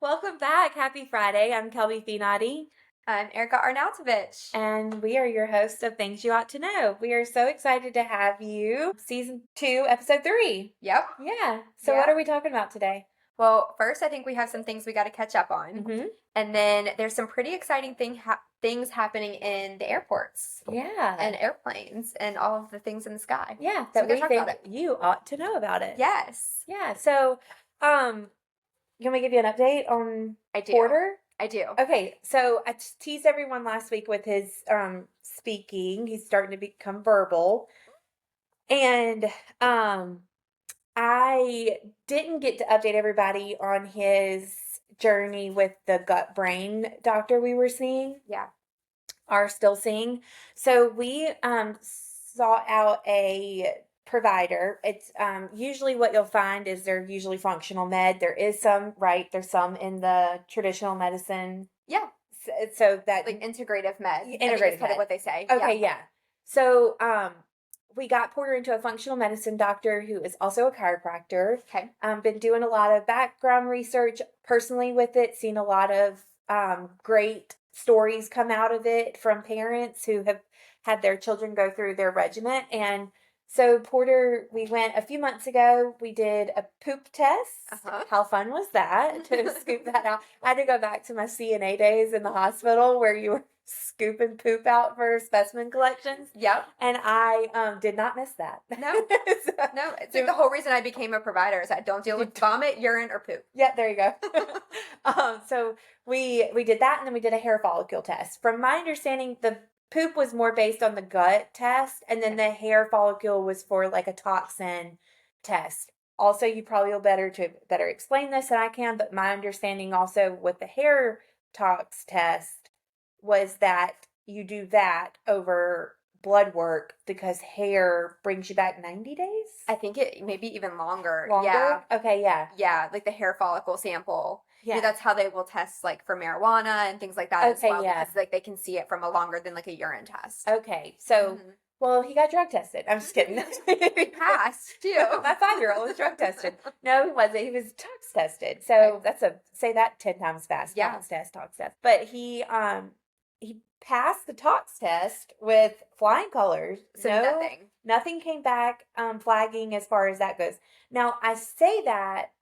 Welcome back. Happy Friday. I'm Kelby Finati, I'm Erica Arnautovic. and we are your hosts of Things You Ought to Know. We are so excited to have you. Season 2, Episode 3. Yep. Yeah. So, what Yeah. are we talking about today? Well, first, I think we have some things we got to catch up on. Mm-hmm. And then there's some pretty exciting things happening in the airports Yeah. and airplanes and all of the things in the sky. Yeah. So That we we gotta talk think about it. you ought to know about it. Yes, Yeah. So, can we give you an update on I do. Porter? I do. Okay, so I teased everyone last week with his speaking. He's starting to become verbal. And I didn't get to update everybody on his journey with the gut brain doctor we were seeing, Yeah. are still seeing. So we sought out a provider. It's usually what you'll find is they're usually functional med. There is some, right? There's some in the traditional medicine. Yeah. So that Like integrative med. I think integrative is kind of med. what they say. Okay, yeah. So we got Porter into a functional medicine doctor who is also a chiropractor. Okay. Been doing a lot of background research personally with it, seen a lot of great stories come out of it from parents who have had their children go through their regiment. And so Porter, we went a few months ago. We did a poop test. Uh-huh. How fun was that to scoop that out? I had to go back to my CNA days in the hospital where you were scooping poop out for specimen collections. Yep. And I did not miss that. No. So- No. It's like the whole reason I became a provider is I don't deal with vomit, urine, or poop. Yeah, there you go. So we did that, and then we did a hair follicle test. From my understanding, the poop was more based on the gut test, and then the hair follicle was for like a toxin test. Also, you probably will better explain this than I can, but my understanding also with the hair tox test was that you do that over blood work because hair brings you back 90 days? I think it maybe even longer. Longer? Yeah. Okay, yeah. Yeah, like the hair follicle sample. Yeah. That's how they will test like for marijuana and things like that as Okay, well. yeah. Because like they can see it from a longer than like a urine test. Okay, so, Mhm. well, he got drug tested. I'm just kidding. He passed too. My 5-year-old was drug tested. No, he wasn't. He was tox tested. So say that 10 times fast. Yeah. Tox test. But he passed the tox test with flying colors. So No, nothing. nothing came back flagging as far as that goes. Now, I say that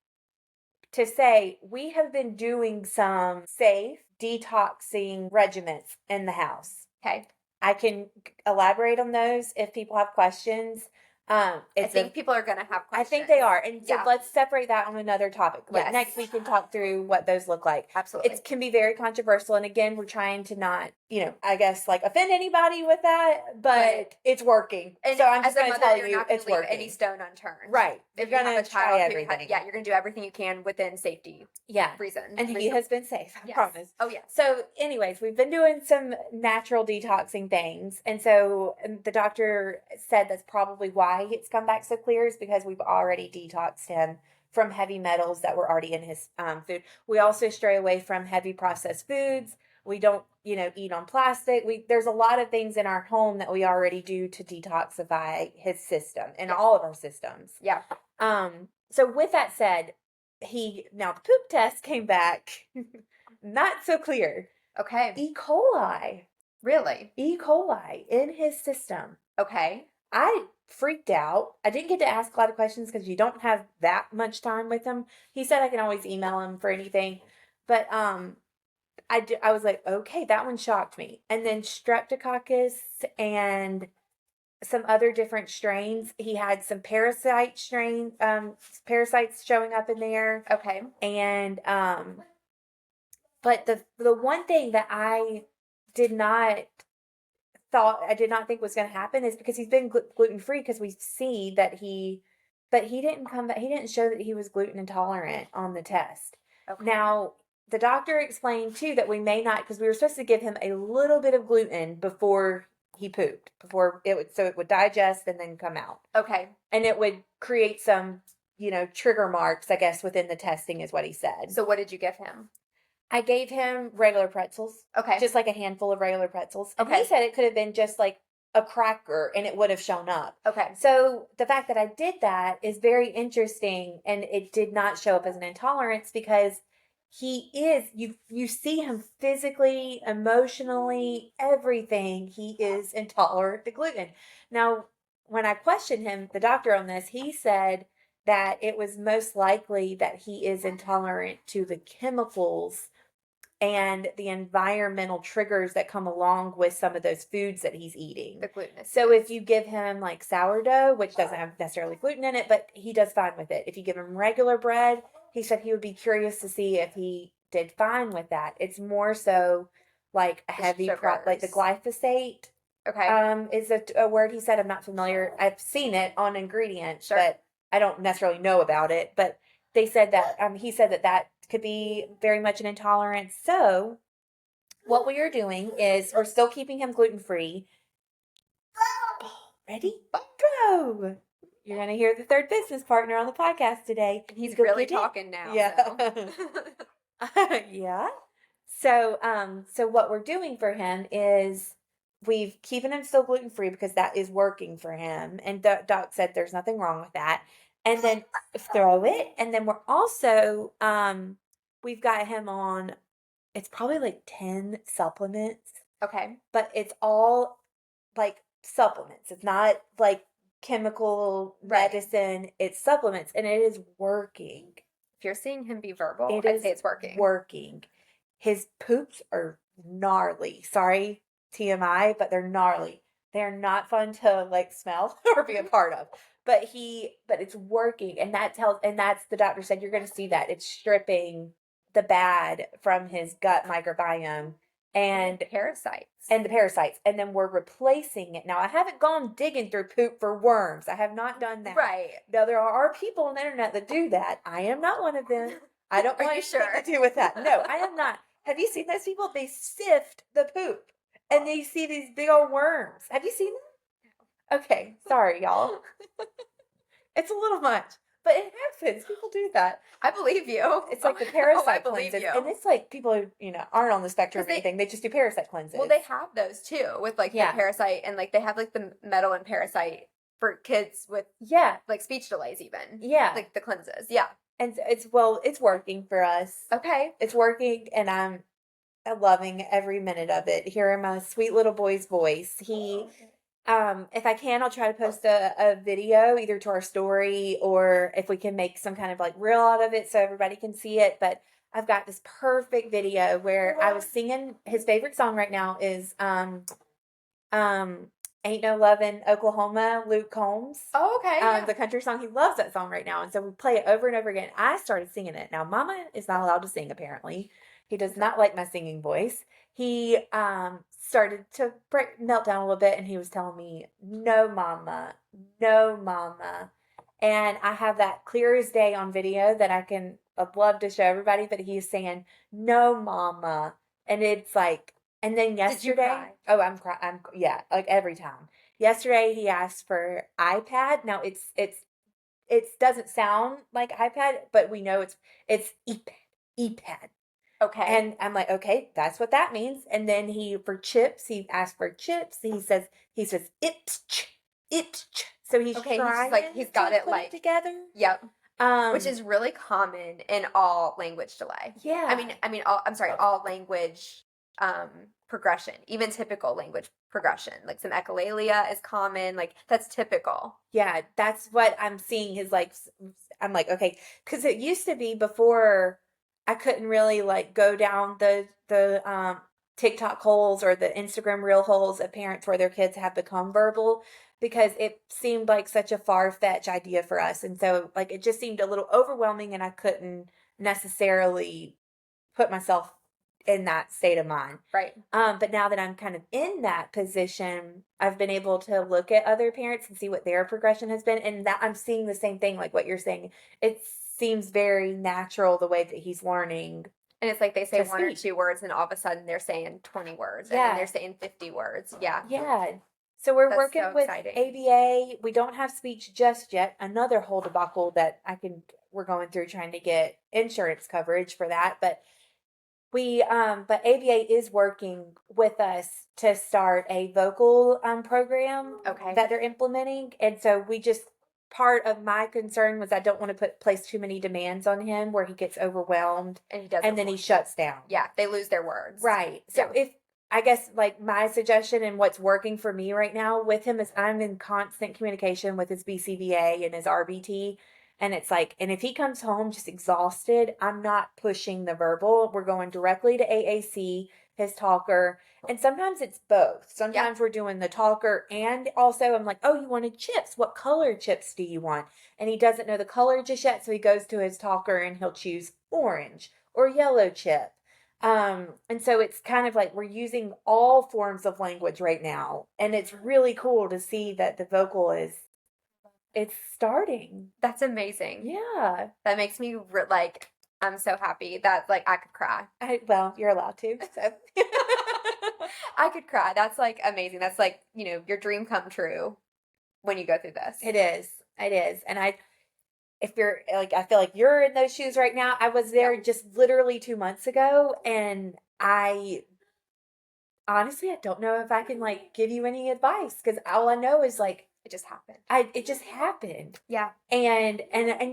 to say we have been doing some safe detoxing regimens in the house. Okay. I can elaborate on those if people have questions. I think people are gonna have questions. I think they are. And so Yeah. let's separate that on another topic. Like Yes. next we can talk through what those look like. Absolutely. It can be very controversial. And again, we're trying to not, I guess like offend anybody with that, but Right. it's working. And so I'm just as a going to mother, tell you're you not gonna it's leave working. any stone unturned. Right. If You're you going have to a try child, everything. you're gonna do everything you can within safety Yeah. reasons. And he has been safe, I Yes. promise. Oh yes. So, anyways, we've been doing some natural detoxing things. And so the doctor said that's probably why it's come back so clear is because we've already detoxed him from heavy metals that were already in his food. We also stray away from heavy processed foods. We don't, eat on plastic. There's a lot of things in our home that we already do to detoxify his system and all of our systems. Yeah. So with that said, now the poop test came back not so clear. Okay. E. coli. Really? E. coli in his system. Okay. I freaked out. I didn't get to ask a lot of questions because you don't have that much time with him. He said I can always email him for anything. But I was like, okay, that one shocked me. And then streptococcus and some other different strains. He had some parasites showing up in there. Okay. And but the one thing that I did not think was going to happen is because he's been gluten free because we see that but he didn't come back. He didn't show that he was gluten intolerant on the test. Okay. Now the doctor explained too that we may not, because we were supposed to give him a little bit of gluten before he pooped, so it would digest and then come out. Okay. And it would create some, trigger marks, I guess, within the testing is what he said. So what did you give him? I gave him regular pretzels. Okay. Just like a handful of regular pretzels. And Okay. he said it could have been just like a cracker and it would have shown up. Okay. So the fact that I did that is very interesting, and it did not show up as an intolerance because he is, you see him physically, emotionally, everything. He is intolerant to gluten. Now, when I questioned him, the doctor on this, he said that it was most likely that he is intolerant to the chemicals and the environmental triggers that come along with some of those foods that he's eating. The glutinous. So if you give him like sourdough, which doesn't have necessarily gluten in it, but he does fine with it. If you give him regular bread, he said he would be curious to see if he did fine with that. It's more so like a heavy like the glyphosate. Okay. Is a word he said. I'm not familiar. I've seen it on ingredients, Sure. but I don't necessarily know about it. But they said that he said that could be very much an intolerance. So what we are doing is we're still keeping him gluten-free. Ready? Go! You're going to hear the third business partner on the podcast today. He's really talking now. Yeah. So. Yeah. So what we're doing for him is we've keeping him still gluten-free because that is working for him. And Doc said there's nothing wrong with that. And then throw it. And then we're also, we've got him on, it's probably like 10 supplements. Okay. But it's all like supplements. It's not like chemical medicine. It's supplements. And it is working. If you're seeing him be verbal, I'd say it's working. Working. His poops are gnarly. Sorry, TMI, but they're gnarly. They're not fun to like smell or be a part of. But it's working, and that's the doctor said you're going to see that it's stripping the bad from his gut microbiome and parasites. And the parasites, and then we're replacing it. Now, I haven't gone digging through poop for worms. I have not done that. Right. Now, there are people on the internet that do that. I am not one of them. I don't want anything to do with that. No, I am not. Have you seen those people? They sift the poop, and they see these big old worms. Have you seen them? Okay, sorry, y'all. It's a little much, but it happens. People do that. I believe you. It's like the parasite cleanses, and it's like people who aren't on the spectrum or anything. They just do parasite cleanses. Well, they have those too with like the parasite, and like they have like the metal and parasite for kids with like speech delays, even like the cleanses. Yeah, and it's working for us. Okay, it's working, and I'm loving every minute of it. Hearing my sweet little boy's voice. He. If I can, I'll try to post a video either to our story or if we can make some kind of like reel out of it so everybody can see it. But I've got this perfect video where I was singing his favorite song right now is Ain't No Lovin' Oklahoma, Luke Combs. Oh, okay. The country song. He loves that song right now. And so we play it over and over again. I started singing it. Now, Mama is not allowed to sing, apparently. He does not like my singing voice. He started to melt down a little bit, and he was telling me, no, Mama. And I have that clear as day on video that I'd love to show everybody, but he's saying, no, Mama. And it's like, and then yesterday, did you cry? Oh, I'm crying. Yeah, like every time. Yesterday, he asked for iPad. Now, it doesn't sound like iPad, but we know it's EPAD. Okay. And I'm like, okay, that's what that means. And then he asked for chips. He says, ips. So he's trying he's got to it put like together. Yep. Which is really common in all language delay. Yeah. All language progression, even typical language progression. Like some echolalia is common. Like that's typical. Yeah, that's what I'm seeing is like, I'm like, okay, because it used to be before I couldn't really like go down the TikTok holes or the Instagram reel holes of parents where their kids have become verbal because it seemed like such a far-fetched idea for us. And so like it just seemed a little overwhelming and I couldn't necessarily put myself in that state of mind. Right. But now that I'm kind of in that position, I've been able to look at other parents and see what their progression has been. And that I'm seeing the same thing, like what you're saying. It seems very natural the way that he's learning. And it's like they say one or two words and all of a sudden they're saying 20 words. And then they're saying 50 words. Yeah. Yeah. So we're working with ABA. We don't have speech just yet. Another whole debacle that we're going through trying to get insurance coverage for that. But But ABA is working with us to start a vocal program Okay. that they're implementing. And so part of my concern was I don't want to place too many demands on him where he gets overwhelmed And he doesn't. and then he shuts down. Yeah, they lose their words. Right. So I guess like my suggestion and what's working for me right now with him is I'm in constant communication with his BCBA and his RBT. And it's like, and if he comes home just exhausted, I'm not pushing the verbal. We're going directly to AAC, his talker. And sometimes it's both. Sometimes we're doing the talker and also I'm like, oh, you wanted chips. What color chips do you want? And he doesn't know the color just yet. So he goes to his talker and he'll choose orange or yellow chip. And so it's kind of like we're using all forms of language right now. And it's really cool to see that the vocal it's starting. That's amazing. Yeah. That makes me like, I'm so happy that like I could cry. Well, you're allowed to. So. I could cry. That's like amazing. That's like, your dream come true when you go through this. It is. It is. And if you're like, I feel like you're in those shoes right now. I was there just literally 2 months ago. And honestly, I don't know if I can like give you any advice because all I know is like, it just happened. It just happened. Yeah. And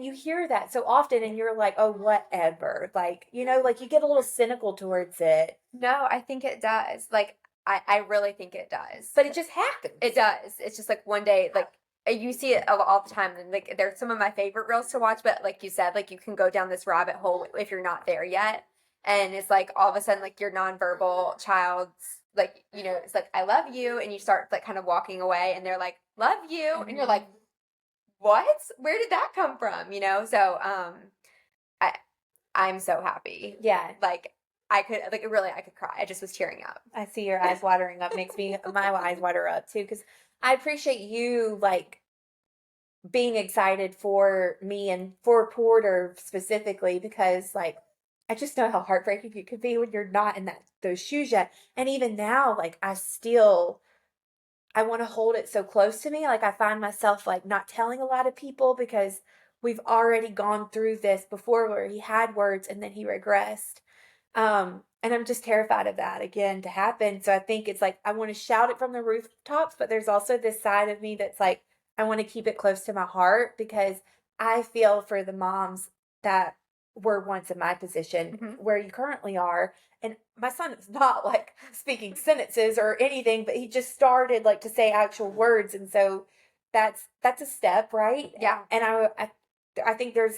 you hear that so often and you're like, oh, whatever. Like, like you get a little cynical towards it. No, I think it does. Like, I really think it does. But it just happens. It does. It's just like one day, like, you see it all the time. And like, they're some of my favorite reels to watch. But like you said, like, you can go down this rabbit hole if you're not there yet. And it's like all of a sudden, like, your nonverbal child's like, it's like, I love you. And you start like kind of walking away and they're like, love you. Mm-hmm. And you're like, what? Where did that come from? So I'm so happy. Yeah. Like I could cry. I just was tearing up. I see your eyes watering up. Makes my eyes water up too. Cause I appreciate you like being excited for me and for Porter specifically because like, I just know how heartbreaking it could be when you're not in those shoes yet. And even now, like I want to hold it so close to me. Like I find myself like not telling a lot of people because we've already gone through this before where he had words and then he regressed. And I'm just terrified of that again to happen. So I think it's like, I want to shout it from the rooftops, but there's also this side of me that's like, I want to keep it close to my heart because I feel for the moms that were once in my position where you currently are. And my son is not like speaking sentences or anything, but he just started like to say actual words. And so that's a step, right? Yeah. And I think there's,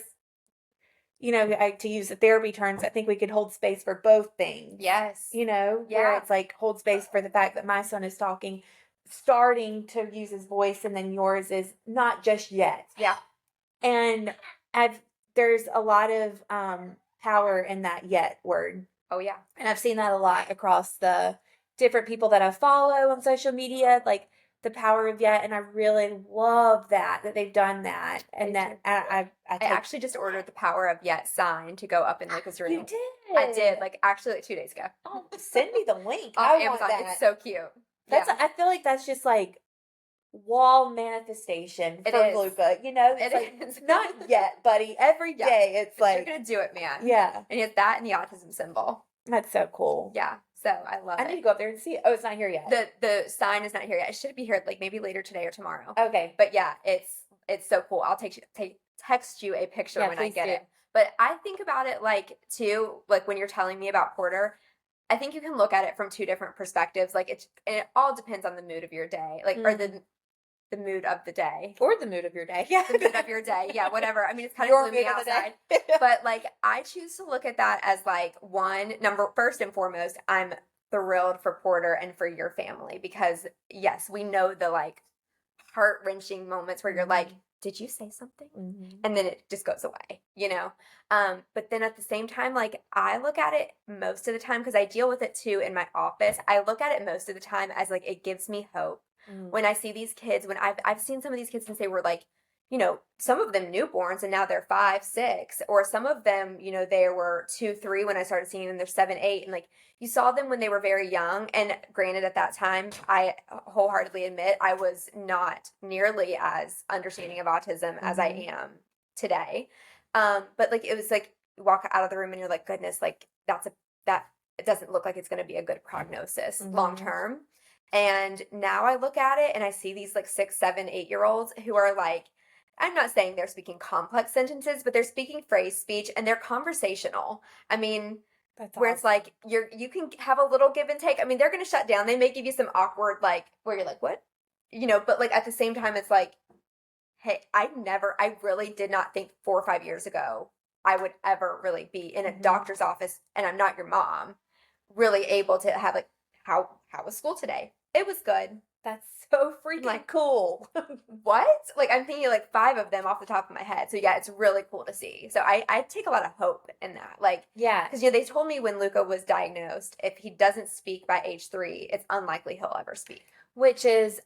to use the therapy terms, I think we could hold space for both things. Yes. Where it's like hold space for the fact that my son is starting to use his voice and then yours is not just yet. Yeah. And there's a lot of power in that yet word. Oh, yeah. And I've seen that a lot across the different people that I follow on social media, like the power of yet. And I really love that they've done that. And that I actually just ordered the power of yet sign to go up in Lucas room. You did? I did, like actually like 2 days ago. Oh, send me the link. On Amazon. It's so cute. I feel like that's just like wall manifestation for Luca. It's not yet, buddy. Every day it's like you're gonna do it, man. Yeah. And it's that and the autism symbol. That's so cool. Yeah. So I love it. I need to go up there and see it. Oh, it's not here yet. The sign is not here yet. It should be here like maybe later today or tomorrow. Okay. But yeah, it's so cool. I'll text you a picture when I get it. But I think about it like too, like when you're telling me about Porter, I think you can look at it from two different perspectives. Like it all depends on the mood of your day, like or the mood of the day. Or the mood of your day. Yeah. The mood of your day. Yeah, whatever. I mean, it's kind of gloomy outside. But like I choose to look at that as like first and foremost, I'm thrilled for Porter and for your family because yes, we know the like heart-wrenching moments where you're like, did you say something? And then it just goes away, but then at the same time, like I look at it most of the time because I deal with it too in my office. I look at it most of the time as like, it gives me hope. When I see these kids, when I've seen some of these kids since they were like, some of them newborns and now they're 5, 6, or some of them, they were 2, 3 when I started seeing them, they're 7, 8. And like, you saw them when they were very young. And granted, at that time, I wholeheartedly admit I was not nearly as understanding of autism as I am today. But like, it was like, you walk out of the room and you're like, goodness, like that's that it doesn't look like it's going to be a good prognosis Mm-hmm. long term. And now I look at it and I see these like 6, 7, 8-year-olds who are like, I'm not saying they're speaking complex sentences, but they're speaking phrase speech and they're conversational. I mean, That's where awesome. it's like you can have a little give and take. I mean, they're going to shut down. They may give you some awkward, like, where you're like, what? You know, but like at the same time, it's like, hey, I really did not think 4 or 5 years ago I would ever really be in a Mhm. doctor's office, and I'm not your mom, really able to have like, how was school today? It was good. That's so freaking Like, cool. What? Like, I'm thinking like 5 of them off the top of my head. So yeah, it's really cool to see. So I take a lot of hope in that. Like, Yeah. because they told me when Luca was diagnosed, if he doesn't speak by age 3, it's unlikely he'll ever speak. Which is,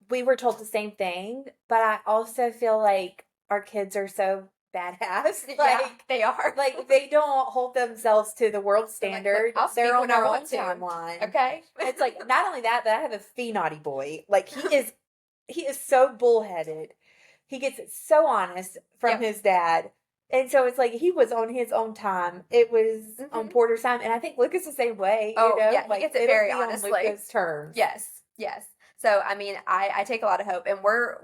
we were told the same thing, but I also feel like our kids are so badass. Like, Yeah, they are. Like, they don't hold themselves to the world standard. I'll speak They're on when I their own want to. timeline. Okay. It's like, not only that, but I have a fee naughty boy. Like, he is so bullheaded. He gets it so honest from his dad. And so it's like he was on his own time. It was on Porter's time. And I think Lucas the same way. Oh, you know? yeah, Like, he gets it it'll very be on honestly. Lucas' terms. Yes. So, I mean, I take a lot of hope, and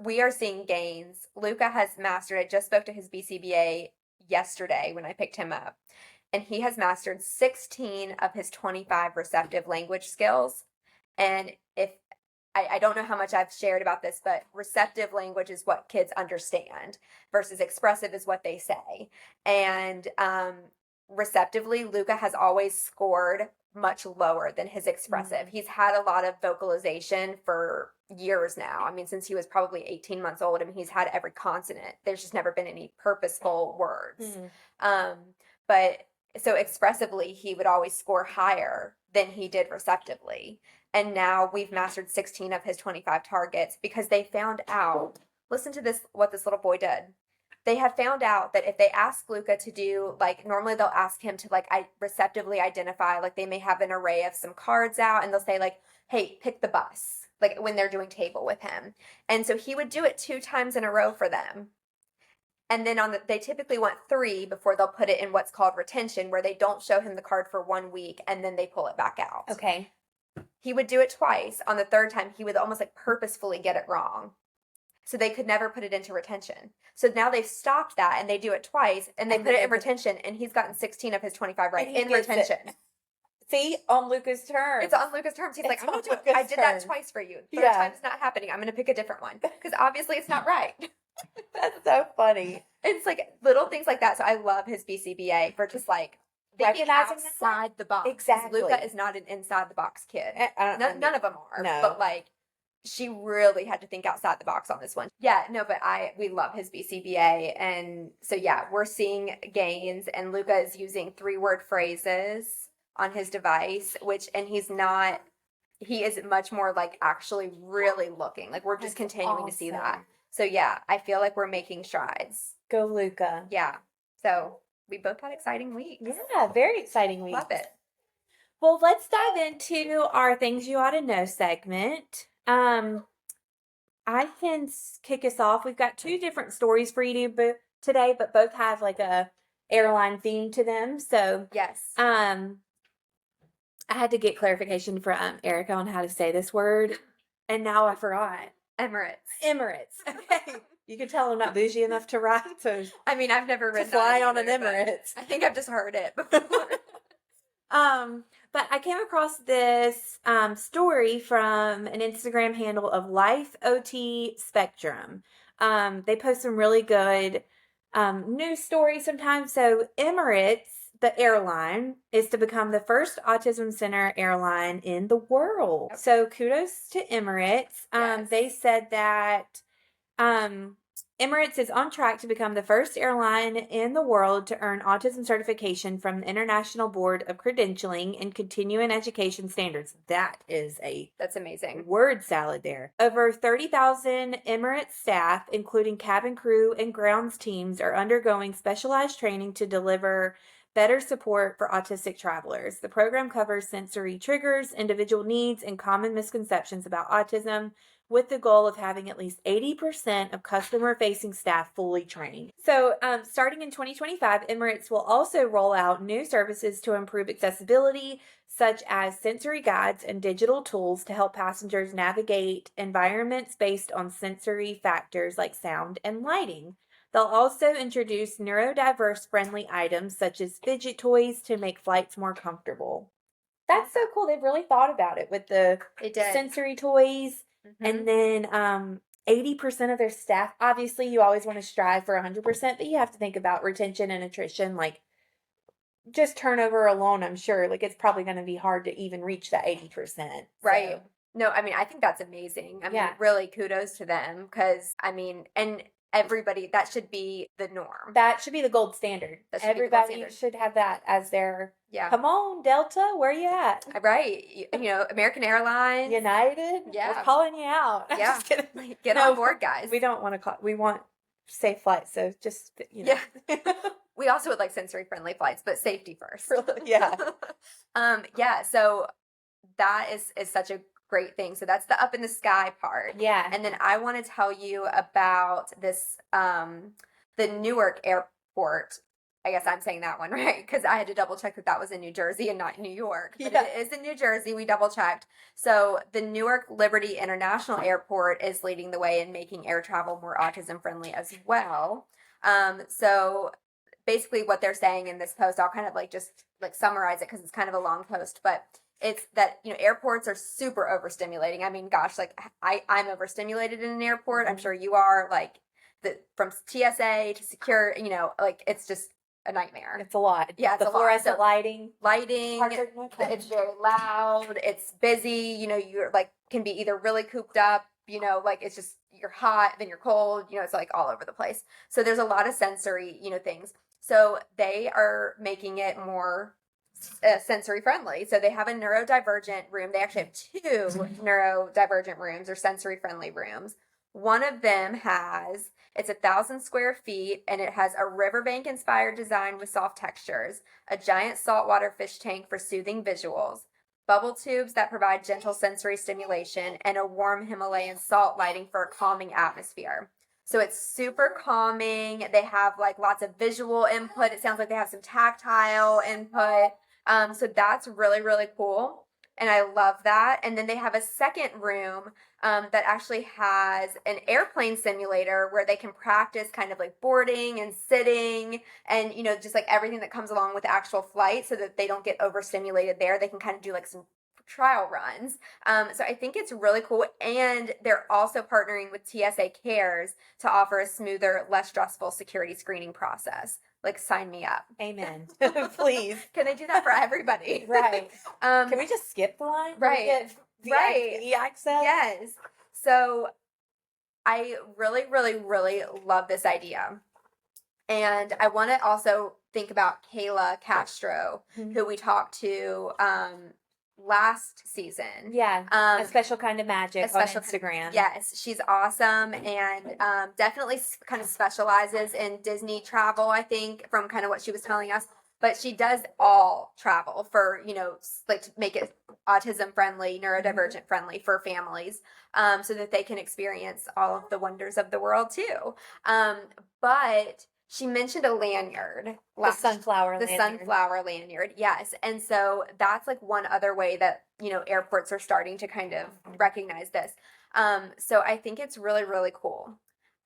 we are seeing gains. Luca has mastered, I just spoke to his BCBA yesterday when I picked him up, and he has mastered 16 of his 25 receptive language skills. And if I don't know how much I've shared about this, but receptive language is what kids understand versus expressive is what they say. And receptively, Luca has always scored much lower than his expressive. He's had a lot of vocalization for years now. I mean, since he was probably 18 months old, I mean, he's had every consonant. There's just never been any purposeful words. But so expressively, he would always score higher than he did receptively. And now we've mastered 16 of his 25 targets because they found out, listen to this, what this little boy did. They have found out that if they ask Luca to do, like, normally they'll ask him to, like, receptively identify, like, they may have an array of some cards out and they'll say, like, hey, pick the bus, like, when they're doing table with him. And so he would do it 2 times in a row for them. And then they typically want 3 before they'll put it in what's called retention, where they don't show him the card for 1 week and then they pull it back out. Okay. He would do it twice. On the 3rd time, he would almost like purposefully get it wrong. So they could never put it into retention. So now they've stopped that and they do it twice and they put it in retention, and he's gotten 16 of his 25 right in retention. See, on Lucas' terms. It's on Lucas' terms. He's like, I'm gonna I did that twice for you. 3rd time is not happening. I'm going to pick a different one because obviously it's not right. That's so funny. It's like little things like that. So I love his BCBA for just like thinking outside the box. Exactly. Luca is not an inside the box kid. None of them are. No. But like, she really had to think outside the box on this one. Yeah, no, but we love his BCBA. And so, yeah, we're seeing gains, and Luca is using 3-word phrases on his device, and he is much more like actually really looking. Like, we're just continuing to see that. So, yeah, I feel like we're making strides. Go, Luca. Yeah. So, we both had exciting weeks. Yeah, very exciting weeks. Love it. Well, let's dive into our Things You Ought to Know segment. I can kick us off. We've got 2 different stories for you today, but both have like a airline theme to them. So yes, I had to get clarification from Erica on how to say this word, and now I forgot. Emirates. Okay, you can tell I'm not bougie enough to ride. So I mean, I've never ridden fly on an Emirates. I think I've just heard it before. But I came across this story from an Instagram handle of Life OT Spectrum. They post some really good news stories sometimes. So Emirates, the airline, is to become the first autism center airline in the world. Okay. So kudos to Emirates. Yes. They said that Emirates is on track to become the first airline in the world to earn autism certification from the International Board of Credentialing and Continuing Education Standards. That's amazing. Word salad there. Over 30,000 Emirates staff, including cabin crew and grounds teams, are undergoing specialized training to deliver better support for autistic travelers. The program covers sensory triggers, individual needs, and common misconceptions about autism, with the goal of having at least 80% of customer-facing staff fully trained. So, starting in 2025, Emirates will also roll out new services to improve accessibility, such as sensory guides and digital tools to help passengers navigate environments based on sensory factors like sound and lighting. They'll also introduce neurodiverse friendly items such as fidget toys to make flights more comfortable. That's so cool. They've really thought about it with the sensory toys. And then 80% of their staff, obviously you always want to strive for 100%, but you have to think about retention and attrition. Like, just turnover alone, I'm sure, like, it's probably going to be hard to even reach that 80%. Right. So. No, I mean, I think that's amazing. I mean, really kudos to them because, I mean, and everybody, that should be the norm. That should be the gold standard. Everybody should have that as their, come on, Delta, where you at? Right. You know, American Airlines. United. Yeah. We're calling you out. Yeah. Get on board, guys. We don't want to call, we want safe flights, so just, you know. Yeah. We also would like sensory friendly flights, but safety first. Yeah. Yeah, so that is such a great thing. So that's the up in the sky part. Yeah. And then I want to tell you about this the Newark Airport. I guess I'm saying that one right because I had to double check that was in New Jersey and not New York. But it is in New Jersey. We double checked. So the Newark Liberty International Airport is leading the way in making air travel more autism friendly as well. So basically what they're saying in this post, I'll kind of just summarize it because it's kind of a long post, but it's that, you know, airports are super overstimulating. I mean, gosh, I'm overstimulated in an airport. I'm sure you are, from TSA to secure, you know, it's just a nightmare. It's a lot. Yeah, it's the fluorescent lighting. It's very loud. It's busy. You know, you're can be either really cooped up, you know, it's just, you're hot, then you're cold, you know, it's all over the place. So there's a lot of sensory, you know, things. So they are making it more sensory friendly. So they have a neurodivergent room. They actually have two neurodivergent rooms or sensory friendly rooms. One of them it's 1,000 square feet and it has a riverbank inspired design with soft textures, a giant saltwater fish tank for soothing visuals, bubble tubes that provide gentle sensory stimulation, and a warm Himalayan salt lighting for a calming atmosphere. So it's super calming. They have lots of visual input. It sounds like they have some tactile input. So that's really, really cool. And I love that. And then they have a second room that actually has an airplane simulator where they can practice kind of boarding and sitting and, you know, just everything that comes along with the actual flight so that they don't get overstimulated there. They can kind of do some trial runs. So I think it's really cool. And they're also partnering with TSA Cares to offer a smoother, less stressful security screening process. Sign me up. Amen. Please. Can they do that for everybody? Right. Can we just skip the line? Right. The access? Yes. So I really, really, really love this idea. And I want to also think about Kayla Castro, who we talked to last season. Yeah. A special kind of magic on Instagram. Yes, she's awesome and definitely kind of specializes in Disney travel, I think, from kind of what she was telling us. But she does all travel for, you know, to make it autism friendly, neurodivergent friendly for families, so that they can experience all of the wonders of the world too. But she mentioned a lanyard. The sunflower lanyard, yes. And so that's one other way that, you know, airports are starting to kind of recognize this. So I think it's really, really cool.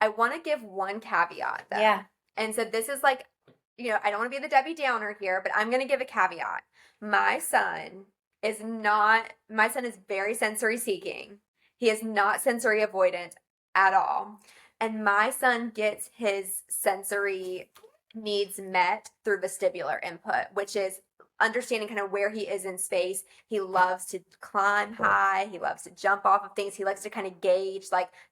I want to give one caveat though. Yeah. And so this is you know, I don't want to be the Debbie Downer here, but I'm going to give a caveat. My son is very sensory seeking. He is not sensory avoidant at all. And my son gets his sensory needs met through vestibular input, which is understanding kind of where he is in space. He loves to climb high. He loves to jump off of things. He likes to kind of gauge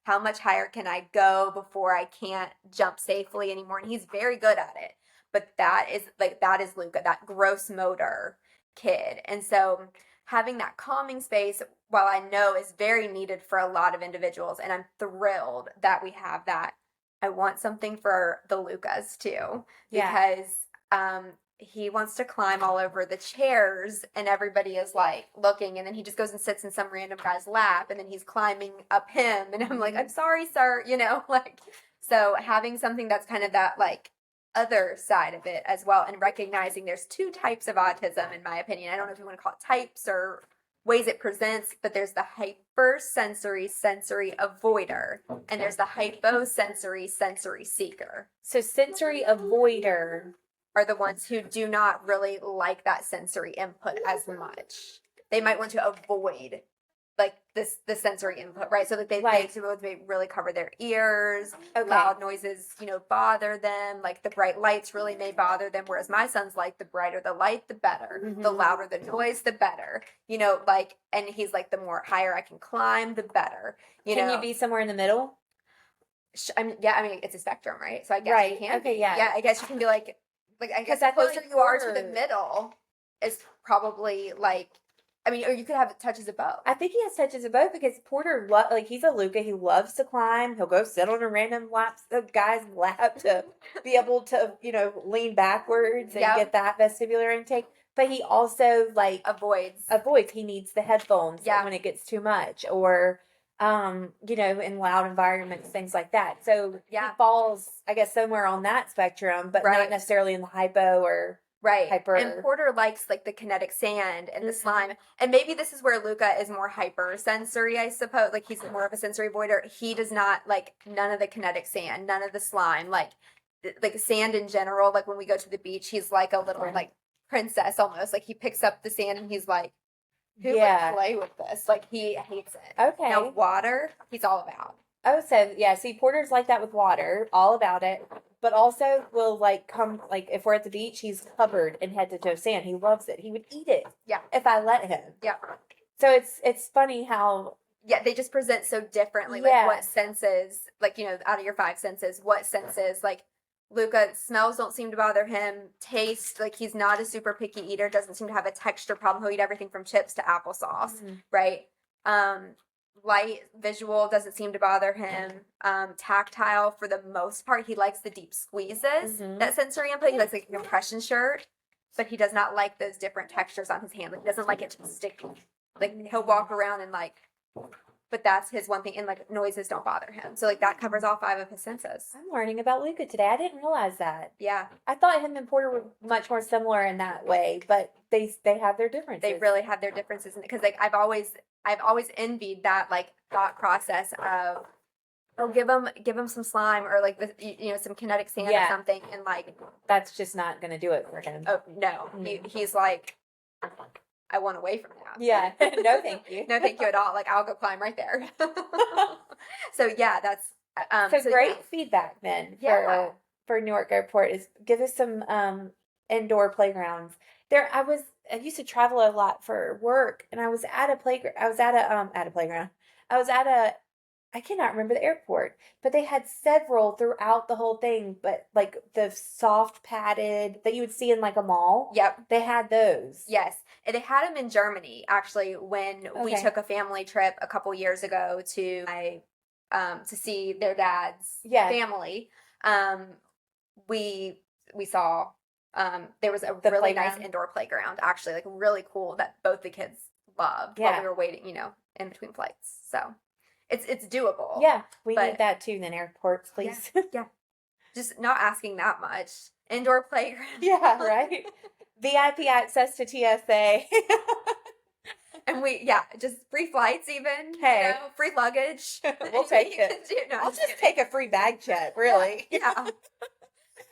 how much higher can I go before I can't jump safely anymore. And he's very good at it. But that is Luca, that gross motor kid. And so having that calming space, while I know is very needed for a lot of individuals, and I'm thrilled that we have that, I want something for the Lucas too. Because he wants to climb all over the chairs and everybody is like looking, and then he just goes and sits in some random guy's lap, and then he's climbing up him, and I'm like, I'm sorry, sir, like, so having something that's kind of that like other side of it as well, and recognizing there's two types of autism, in my opinion. I don't know if you want to call it types or ways it presents, but there's the hypersensory sensory avoider, and there's the hyposensory sensory seeker. So sensory avoider are the ones who do not really like that sensory input as much. They might want to avoid like the sensory input, right? So that they really cover their ears. Okay. Loud noises, bother them. Like the bright lights really may bother them. Whereas my son's like, the brighter the light, the better. Mm-hmm. The louder the noise, the better. And he's like, the more higher I can climb, the better. Can you be somewhere in the middle? It's a spectrum, right? So I guess you can. Okay, yeah. Yeah, I guess you can be like I guess the closer you are to the middle is probably like, or you could have touches of both. I think he has touches of both because Porter, he's a Luca. He loves to climb. He'll go sit on a random guy's lap to be able to, lean backwards and get that vestibular intake. But he also avoids. He needs the headphones when it gets too much, or in loud environments, things like that. So he falls, I guess, somewhere on that spectrum, but not necessarily in the hypo or hyper. And Porter likes like the kinetic sand and the slime. And maybe this is where Luca is more hypersensory, I suppose. Like he's more of a sensory avoider. He does not like none of the kinetic sand, none of the slime, like sand in general. Like when we go to the beach, he's like a little like princess almost. Like he picks up the sand and he's like, who would play with this? Like he hates it. Okay. Now water, he's all about. Oh, so see, Porter's like that with water, all about it, but also will come if we're at the beach, he's covered in head to toe sand. He loves it. He would eat it. Yeah. If I let him. Yeah. So it's funny how. Yeah, they just present so differently. Like what senses, out of your five senses, what senses, Luca, smells don't seem to bother him. Taste, he's not a super picky eater, doesn't seem to have a texture problem. He'll eat everything from chips to applesauce, right? Light, visual doesn't seem to bother him. Tactile, for the most part, he likes the deep squeezes. That sensory input, he likes a compression shirt, but he does not like those different textures on his hand. He doesn't like it to stick. He'll walk around and but that's his one thing, and noises don't bother him. So that covers all five of his senses. I'm learning about Luca today. I didn't realize that. Yeah, I thought him and Porter were much more similar in that way, but they have their differences. They really have their differences, because I've always envied that thought process of, give him some slime or some kinetic sand or something, and that's just not going to do it for him. Oh no, he's like, I want away from that. Yeah. No, thank you. No, thank you at all. I'll go climb right there. So yeah, that's so great feedback then for Newark Airport is give us some indoor playgrounds. I used to travel a lot for work, and I was at a playground. I cannot remember the airport, but they had several throughout the whole thing, but the soft padded that you would see in a mall. Yep. They had those. Yes. And they had them in Germany, actually, when we took a family trip a couple years ago to see their dad's family. We saw, there was a really nice indoor playground, actually, really cool, that both the kids loved while we were waiting, in between flights. So. It's doable. Yeah, we need that too. Then airports, please. Yeah, just not asking that much. Indoor playground. Yeah, right. VIP access to TSA. And just free flights even. Hey, free luggage. We'll take it. I'll just take a free bag check. Really. Yeah.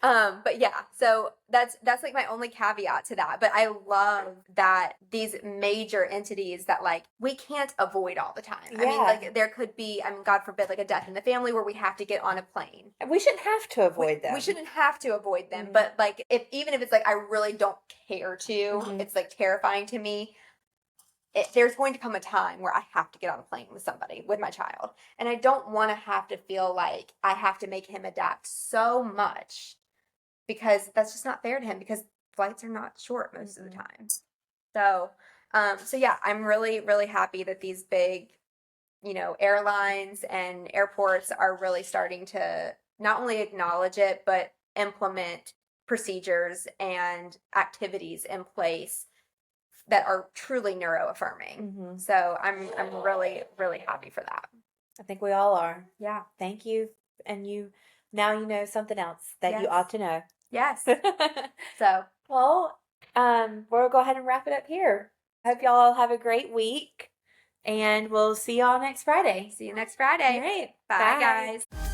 But so that's my only caveat to that. But I love that these major entities that we can't avoid all the time. Yeah. There could be, God forbid, a death in the family where we have to get on a plane. We shouldn't have to avoid them. We shouldn't have to avoid them. But even if it's I really don't care to, it's terrifying to me. There's going to come a time where I have to get on a plane with somebody, with my child. And I don't want to have to feel like I have to make him adapt so much, because that's just not fair to him, because flights are not short most of the time. So I'm really, really happy that these big, airlines and airports are really starting to not only acknowledge it, but implement procedures and activities in place that are truly neuroaffirming. So I'm really, really happy for that. I think we all are. Yeah. Thank you. And now you know something else that you ought to know. Yes. So, well, we'll go ahead and wrap it up here. Hope y'all have a great week, and we'll see y'all next Friday. See you next Friday. All right. Bye, guys.